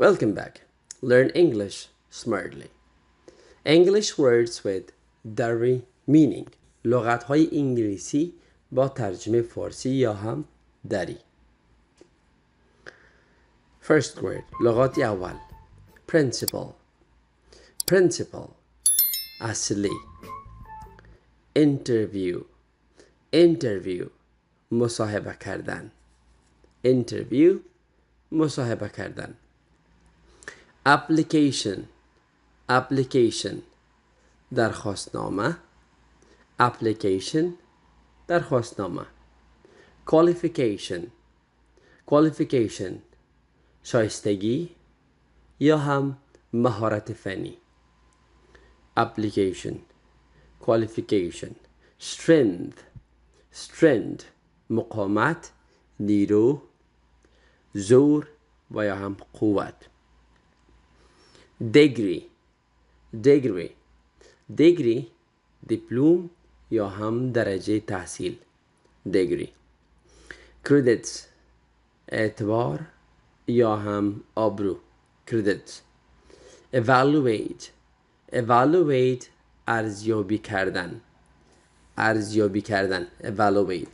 Welcome back. Learn English smartly. English words with Dari meaning. لغت‌های انگلیسی با ترجمه فارسی یا هم دری. First word. لغات اول. Principle. Principle. اصلی. Interview. Interview. مصاحبه کردن. Interview. مصاحبه کردن. Application. Application. درخواستنامه. Application. درخواستنامه. Qualification. Qualification. شایستگی یا هم مهارت فنی. Application. Qualification. Strength. Strength. مقاومت، نیرو، زور و یا هم قوت. Degree. Degree. Degree دیپلم یا هم درجه تحصیل. Degree. Credits. اعتبار یا هم آبرو. Credits. Evaluate. Evaluate ارزیابی کردن. ارزیابی کردن. Evaluate.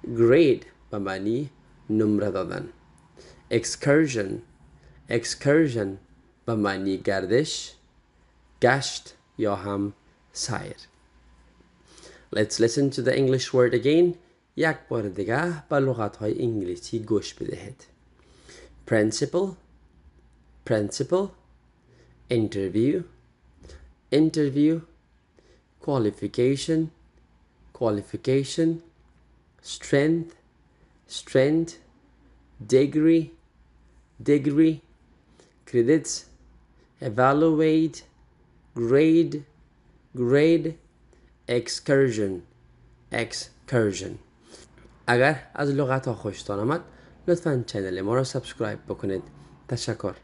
Grade به معنی نمره دادن. Excursion. Excursion به معنی گردش، گشت یا هم سیر. Let's listen to the English word again. یک بار دیگه به لغت‌های انگلیسی گوش بدهید. Principle. Principle. Interview. Interview. Qualification. Qualification. Strength. Strength. Degree. Degree. Credits. Evaluate. Grade. Grade. Excursion. Excursion. اگر از لغت ها خوشتان آمد لطفاً چنل ما را سابسکرایب بکنید. تشکر.